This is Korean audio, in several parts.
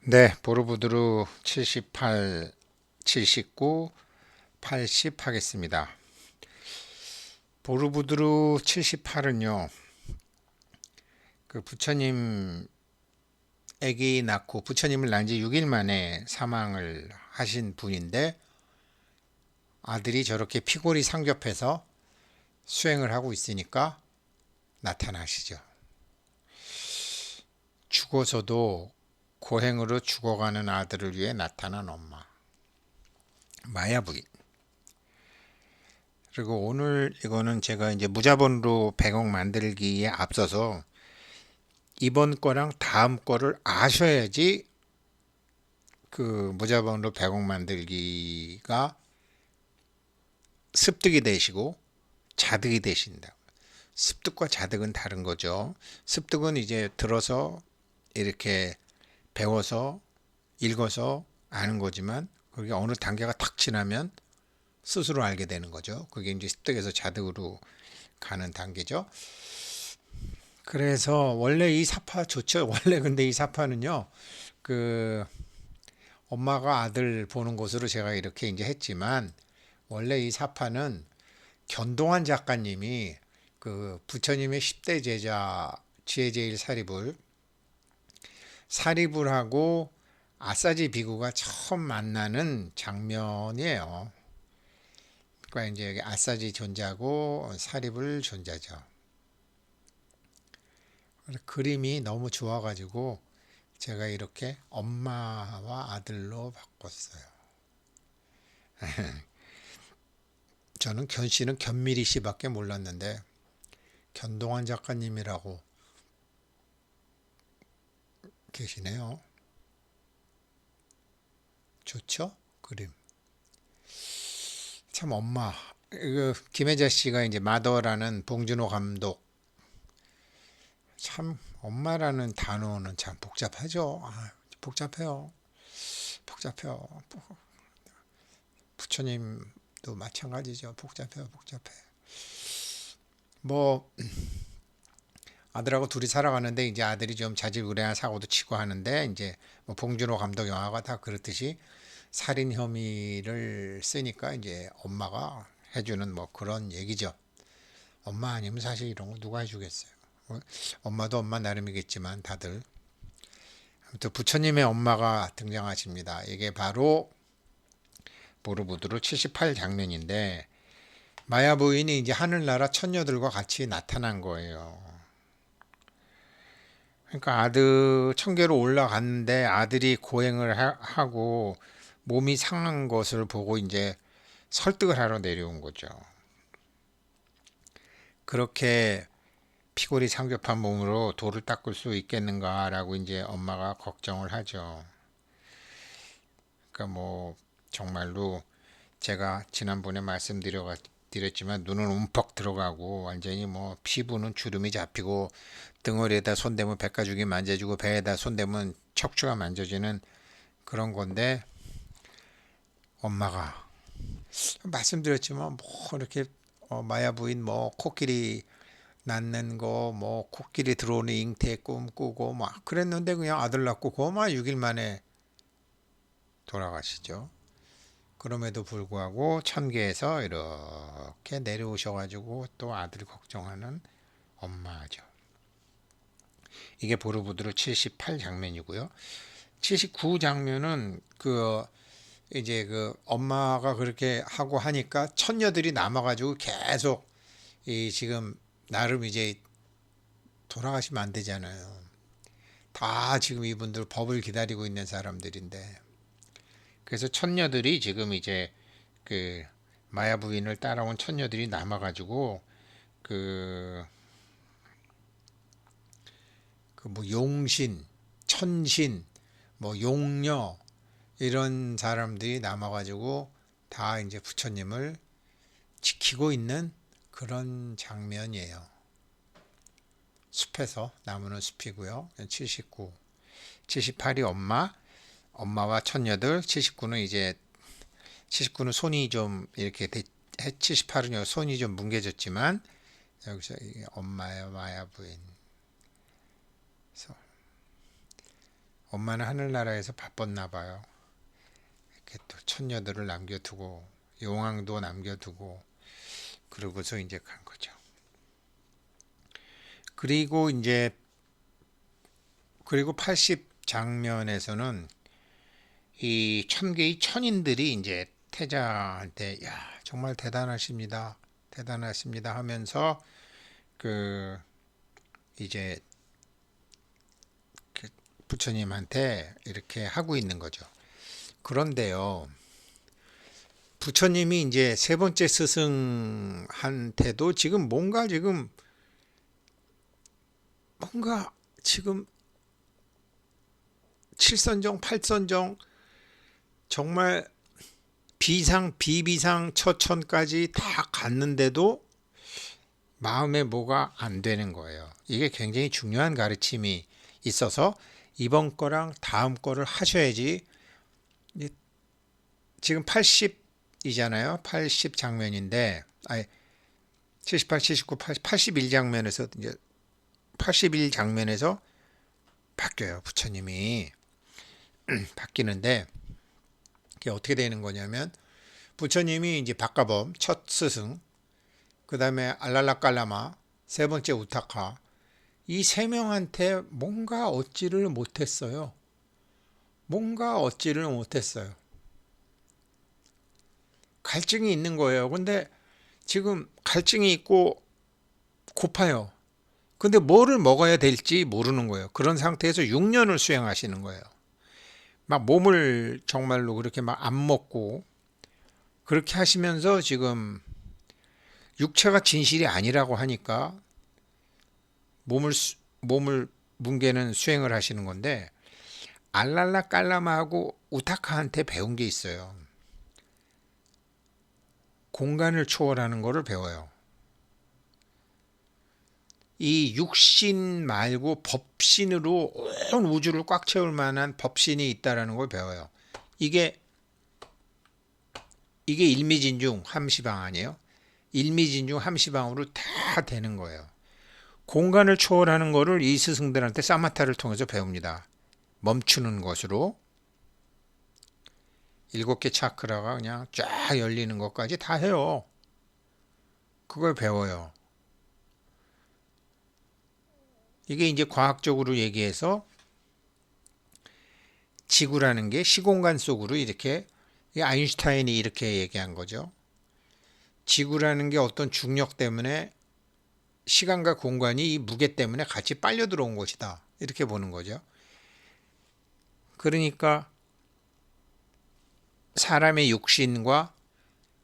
네, 보르부드루 78, 79, 80 하겠습니다. 보르부드루 78은요, 그 부처님 아기 낳고 부처님을 낳은 지 6일 만에 사망을 하신 분인데 아들이 저렇게 피골이 상접해서 수행을 하고 있으니까 나타나시죠. 죽어서도 고행으로 죽어가는 아들을 위해 나타난 엄마. 마야부인. 그리고 오늘 이거는 제가 이제 무자본으로 100억 만들기에 앞서서 이번 거랑 다음 거를 아셔야지 그 무자본으로 100억 만들기가 습득이 되시고 자득이 되신다. 습득과 자득은 다른 거죠. 습득은 이제 들어서 이렇게 배워서 읽어서 아는 거지만 그게 어느 단계가 탁 지나면 스스로 알게 되는 거죠. 그게 이제 습득에서 자득으로 가는 단계죠. 그래서 원래 이 사파 좋죠. 원래 근데 이 사파는요. 그 엄마가 아들 보는 곳으로 제가 이렇게 이제 했지만 원래 이 사파는 견동환 작가님이 그 부처님의 10대 제자 지혜제일 사리불 하고 아사지 비구가 처음 만나는 장면이에요. 그러니까 이제 아사지 존자고 사리불 존자죠. 그림이 너무 좋아가지고 제가 이렇게 엄마와 아들로 바꿨어요. 저는 견 씨는 견미리 씨밖에 몰랐는데 견동환 작가님이라고 계시네요. 좋죠? 그림. 참 엄마. 그 김혜자 씨가 이제 마더라는 봉준호 감독. 참 엄마라는 단어는 참 복잡하죠. 복잡해요. 복잡해요. 부처님도 마찬가지죠. 복잡해요. 복잡해. 뭐 아들하고 둘이 살아가는데 이제 아들이 좀 자질구레한 사고도 치고 하는데 이제 뭐 봉준호 감독 영화가 다 그렇듯이 살인 혐의를 쓰니까 이제 엄마가 해주는 뭐 그런 얘기죠. 엄마 아니면 사실 이런 거 누가 해주겠어요. 엄마도 엄마 나름이겠지만 다들. 아무튼 부처님의 엄마가 등장하십니다. 이게 바로 보르부드루 78 장면인데 마야 부인이 이제 하늘나라 처녀들과 같이 나타난 거예요. 그러니까 아들 천계로 올라갔는데 아들이 고행을 하고 몸이 상한 것을 보고 이제 설득을 하러 내려온 거죠. 그렇게 피골이 상접한 몸으로 돌을 닦을 수 있겠는가라고 이제 엄마가 걱정을 하죠. 그러니까 뭐 정말로 제가 지난번에 말씀드렸지만 눈은 움퍽 들어가고 완전히 뭐 피부는 주름이 잡히고 등허리에다 손대면 백가죽이 만져지고 배에다 손대면 척추가 만져지는 그런 건데 엄마가 말씀드렸지만 뭐 이렇게 마야 부인 뭐 코끼리 낳는 거 뭐 코끼리 들어오는 잉태 꿈꾸고 막 그랬는데 그냥 아들 낳고 고마 6일 만에 돌아가시죠. 그럼에도 불구하고 천계에서 이렇게 내려오셔가지고 또 아들 걱정하는 엄마죠. 이게 보르부드루 78 장면이고요. 79 장면은 그 이제 그 엄마가 그렇게 하고 하니까 처녀들이 남아가지고 계속 이 지금 나름 이제 돌아가시면 안 되잖아요. 다 지금 이분들 법을 기다리고 있는 사람들인데 그래서 처녀들이 지금 이제 그 마야 부인을 따라온 처녀들이 남아가지고 그 그 뭐 용신, 천신, 뭐 용녀 이런 사람들이 남아가지고 다 이제 부처님을 지키고 있는 그런 장면이에요. 숲에서 나무는 숲이고요. 79, 78이 엄마와 처녀들, 79는 이제 79는 손이 좀 이렇게 78은 손이 좀 뭉개졌지만 여기서 엄마의 마야 부인. 엄마는 하늘나라에서 바빴나 봐요. 이렇게 또 처녀들을 남겨두고 용왕도 남겨두고 그러고서 이제 간 거죠. 그리고 이제 그리고 80 장면에서는 이 천계의 천인들이 이제 태자한테 야 정말 대단하십니다. 대단하십니다 하면서 그 이제 그 부처님한테 이렇게 하고 있는 거죠. 그런데요. 부처님이 이제 세 번째 스승한테도 뭔가 지금 칠선정, 팔선정 정말 비상, 비비상, 처천까지 다 갔는데도 마음에 뭐가 안 되는 거예요. 이게 굉장히 중요한 가르침이 있어서 이번 거랑 다음 거를 하셔야지. 지금 80이잖아요. 80 장면인데, 아니 78, 79, 80, 81 장면에서 이제 81 장면에서 바뀌어요. 부처님이 바뀌는데 이게 어떻게 되는 거냐면 부처님이 이제 박가범 첫 스승, 그 다음에 알랄라깔라마 세 번째 우타카 이 세 명한테 뭔가 얻지를 못했어요. 뭔가 얻지를 못했어요. 갈증이 있는 거예요. 근데 지금 갈증이 있고 고파요. 근데 뭐를 먹어야 될지 모르는 거예요. 그런 상태에서 6년을 수행하시는 거예요. 막 몸을 정말로 그렇게 막 안 먹고 그렇게 하시면서 지금 육체가 진실이 아니라고 하니까 몸을 뭉개는 수행을 하시는 건데 알랄라 깔라마하고 우타카한테 배운 게 있어요. 공간을 초월하는 거를 배워요. 이 육신 말고 법신으로 온 우주를 꽉 채울 만한 법신이 있다라는 걸 배워요. 이게 일미진중 함시방 아니에요? 일미진중 함시방으로 다 되는 거예요. 공간을 초월하는 거를 이 스승들한테 사마타를 통해서 배웁니다. 멈추는 것으로 7개 차크라가 그냥 쫙 열리는 것까지 다 해요. 그걸 배워요. 이게 이제 과학적으로 얘기해서 지구라는 게 시공간 속으로 이렇게 아인슈타인이 이렇게 얘기한 거죠. 지구라는 게 어떤 중력 때문에 시간과 공간이 이 무게 때문에 같이 빨려 들어온 것이다. 이렇게 보는 거죠. 그러니까 사람의 육신과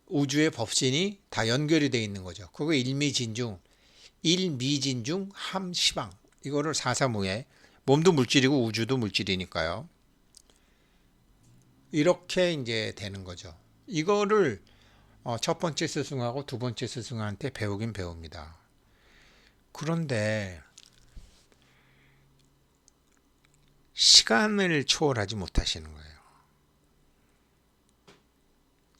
우주의 법신이 다 연결이 되어 있는 거죠. 그거 일미진중 함시방 이거를 사사무예 몸도 물질이고 우주도 물질이니까요. 이렇게 이제 되는 거죠. 이거를 첫 번째 스승하고 두 번째 스승한테 배우긴 배웁니다. 그런데 시간을 초월하지 못하시는 거예요.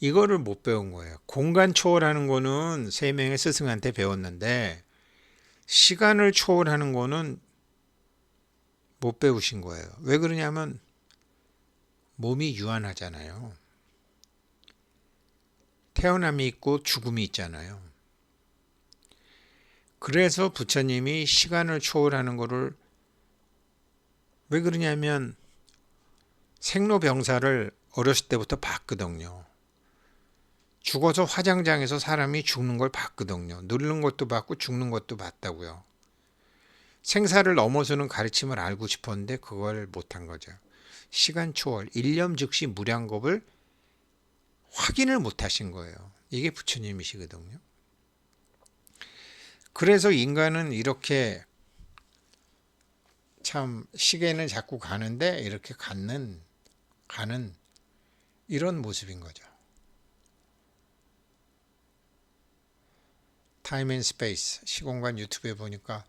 이거를 못 배운 거예요. 공간 초월하는 거는 세 명의 스승한테 배웠는데 시간을 초월하는 거는 못 배우신 거예요. 왜 그러냐면 몸이 유한하잖아요. 태어남이 있고 죽음이 있잖아요. 그래서 부처님이 시간을 초월하는 거를 왜 그러냐면 생로병사를 어렸을 때부터 봤거든요. 죽어서 화장장에서 사람이 죽는 걸 봤거든요. 늙는 것도 봤고 죽는 것도 봤다고요. 생사를 넘어서는 가르침을 알고 싶었는데 그걸 못한 거죠. 시간 초월, 일념 즉시 무량겁을 확인을 못하신 거예요. 이게 부처님이시거든요. 그래서 인간은 이렇게 참 시계는 자꾸 가는데 이렇게 가는 이런 모습인 거죠. 타임 앤 스페이스 시공간 유튜브에 보니까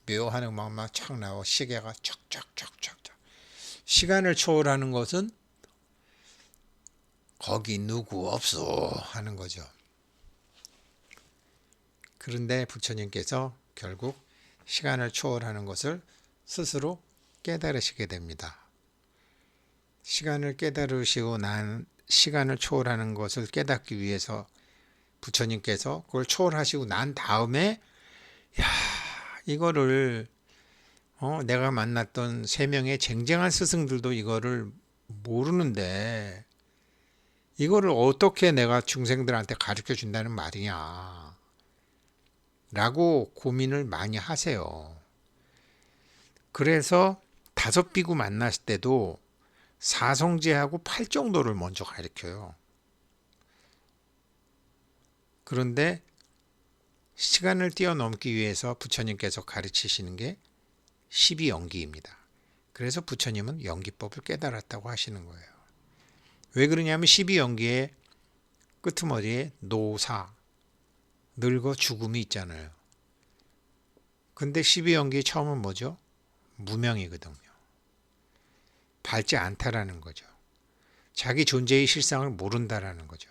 묘한 음악만 촥 나와 시계가 촥촥촥촥 시간을 초월하는 것은 거기 누구 없어 하는 거죠. 그런데 부처님께서 결국 시간을 초월하는 것을 스스로 깨달으시게 됩니다. 시간을 깨달으시고 난 시간을 초월하는 것을 깨닫기 위해서 부처님께서 그걸 초월하시고 난 다음에 야 이거를 내가 만났던 세 명의 쟁쟁한 스승들도 이거를 모르는데 이거를 어떻게 내가 중생들한테 가르쳐 준다는 말이냐 라고 고민을 많이 하세요. 그래서 다섯 비구 만났을 때도 사성제하고 팔정도를 먼저 가르쳐요. 그런데 시간을 뛰어넘기 위해서 부처님께서 가르치시는 게 12연기입니다. 그래서 부처님은 연기법을 깨달았다고 하시는 거예요. 왜 그러냐면 12연기의 끄트머리에 노사, 늙어 죽음이 있잖아요. 근데 12연기의 처음은 뭐죠? 무명이거든요. 밝지 않다라는 거죠. 자기 존재의 실상을 모른다라는 거죠.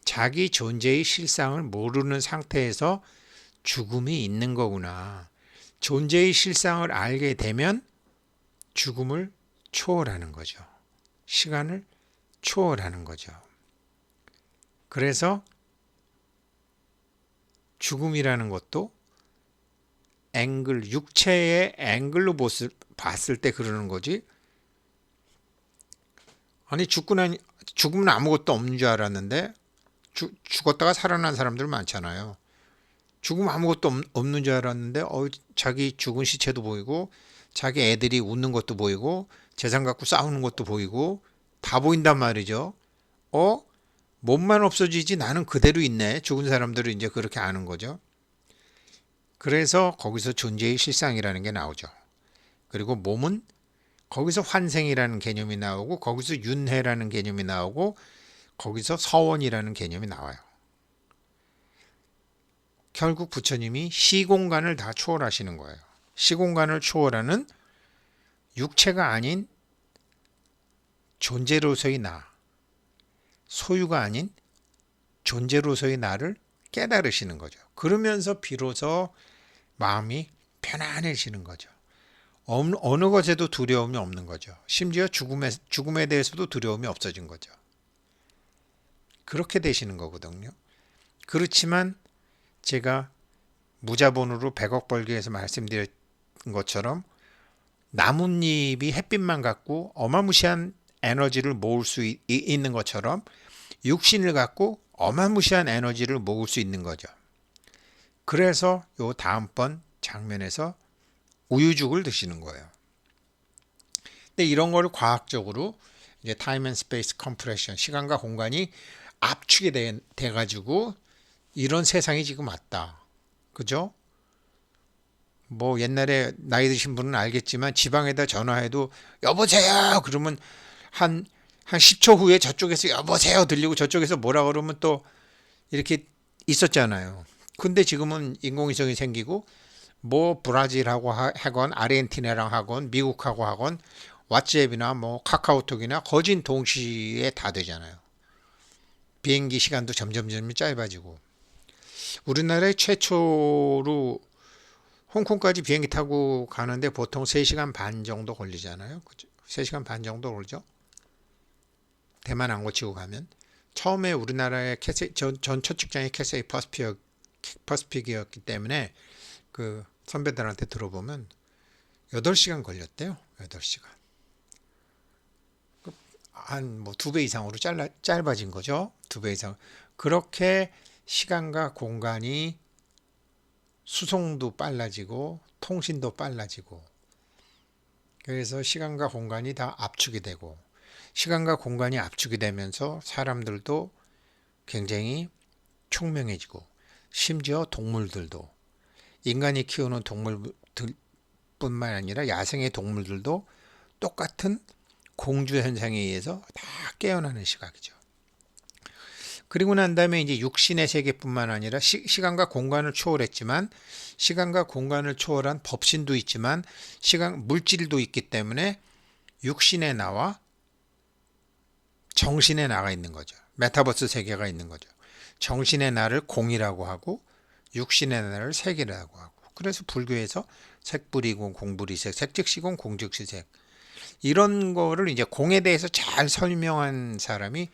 자기 존재의 실상을 모르는 상태에서 죽음이 있는 거구나. 존재의 실상을 알게 되면 죽음을 초월하는 거죠. 시간을 초월하는 거죠. 그래서 죽음이라는 것도 육체의 앵글로 봤을 때 그러는 거지. 아니 죽으면 아무것도 없는 줄 알았는데 죽었다가 살아난 사람들 많잖아요. 죽으면 아무것도 없는 줄 알았는데 자기 죽은 시체도 보이고 자기 애들이 웃는 것도 보이고 재산 갖고 싸우는 것도 보이고 다 보인단 말이죠. 몸만 없어지지 나는 그대로 있네. 죽은 사람들은 이제 그렇게 아는 거죠. 그래서 거기서 존재의 실상이라는 게 나오죠. 그리고 몸은 거기서 환생이라는 개념이 나오고 거기서 윤회라는 개념이 나오고 거기서 서원이라는 개념이 나와요. 결국 부처님이 시공간을 다 초월하시는 거예요. 시공간을 초월하는 육체가 아닌 존재로서의 나, 소유가 아닌 존재로서의 나를 깨달으시는 거죠. 그러면서 비로소 마음이 편안해지는 거죠. 어느 것에도 두려움이 없는 거죠. 심지어 죽음에 대해서도 두려움이 없어진 거죠. 그렇게 되시는 거거든요. 그렇지만 제가 무자본으로 100억 벌기 위해서 말씀드린 것처럼 나뭇잎이 햇빛만 갖고 어마무시한 에너지를 모을 수 있는 것처럼 육신을 갖고 어마무시한 에너지를 모을 수 있는 거죠. 그래서 요 다음번 장면에서 우유죽을 드시는 거예요. 근데 이런 걸 과학적으로 이제 타임 앤 스페이스 컴프레션, 시간과 공간이 압축이 돼 가지고 이런 세상이 지금 왔다. 그죠? 뭐 옛날에 나이 드신 분은 알겠지만 지방에다 전화해도 여보세요 그러면 한 10초 후에 저쪽에서 여보세요 들리고 저쪽에서 뭐라 그러면 또 이렇게 있었잖아요. 근데 지금은 인공위성이 생기고 뭐 브라질하고 하건 아르헨티나랑 하건 미국하고 하건 왓츠앱이나 뭐 카카오톡이나 거진 동시에 다 되잖아요. 비행기 시간도 점점 짧아지고 우리나라의 최초로 홍콩까지 비행기 타고 가는데 보통 3시간 반 정도 걸리잖아요. 3시간 반 정도 걸리죠. 대만 안 거치고 가면. 처음에 우리나라의 전 첫 직장이 캐세이 퍼스픽이었기 때문에 그 선배들한테 들어보면 8시간 걸렸대요. 8시간. 한 뭐 2배 이상으로 짧아진 거죠. 2배 이상. 그렇게 시간과 공간이 수송도 빨라지고 통신도 빨라지고 그래서 시간과 공간이 다 압축이 되고 시간과 공간이 압축이 되면서 사람들도 굉장히 총명해지고 심지어 동물들도 인간이 키우는 동물들뿐만 아니라 야생의 동물들도 똑같은 공주 현상에 의해서 다 깨어나는 시각이죠. 그리고 난 다음에 이제 육신의 세계뿐만 아니라 시간과 공간을 초월했지만 시간과 공간을 초월한 법신도 있지만 물질도 있기 때문에 육신의 나와 정신의 나가 있는 거죠. 메타버스 세계가 있는 거죠. 정신의 나를 공이라고 하고 육신의 나를 색이라고 하고 그래서 불교에서 색불이공 공불이색 색즉시공 공즉시색 이런 거를 이제 공에 대해서 잘 설명한 사람이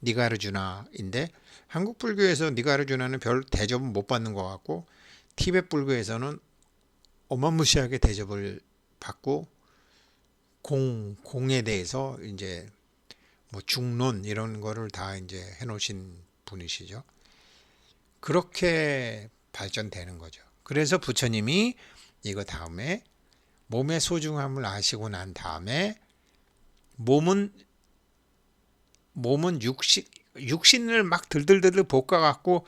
니가르주나인데, 한국 불교에서 니가르주나는 별 대접은 못 받는 것 같고, 티베트 불교에서는 어마무시하게 대접을 받고, 공에 대해서 이제 뭐 중론 이런 거를 다 이제 해놓으신 분이시죠. 그렇게 발전되는 거죠. 그래서 부처님이 이거 다음에 몸의 소중함을 아시고 난 다음에 몸은 육신을 막 들들들들 볶아갖고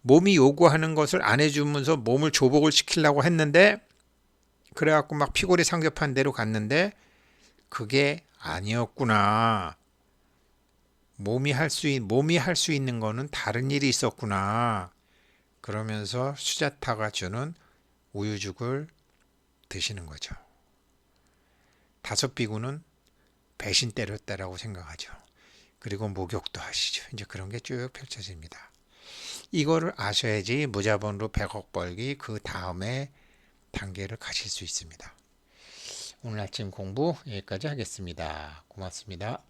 몸이 요구하는 것을 안 해주면서 몸을 조복을 시키려고 했는데, 그래갖고 막 피골이 상접한 대로 갔는데 그게 아니었구나. 몸이 할 수 있는 거는 다른 일이 있었구나. 그러면서 수자타가 주는 우유죽을 드시는 거죠. 다섯 비구는 배신 때렸다라고 생각하죠. 그리고 목욕도 하시죠. 이제 그런 게 쭉 펼쳐집니다. 이거를 아셔야지 무자본으로 100억 벌기 그 다음에 단계를 가실 수 있습니다. 오늘 아침 공부 여기까지 하겠습니다. 고맙습니다.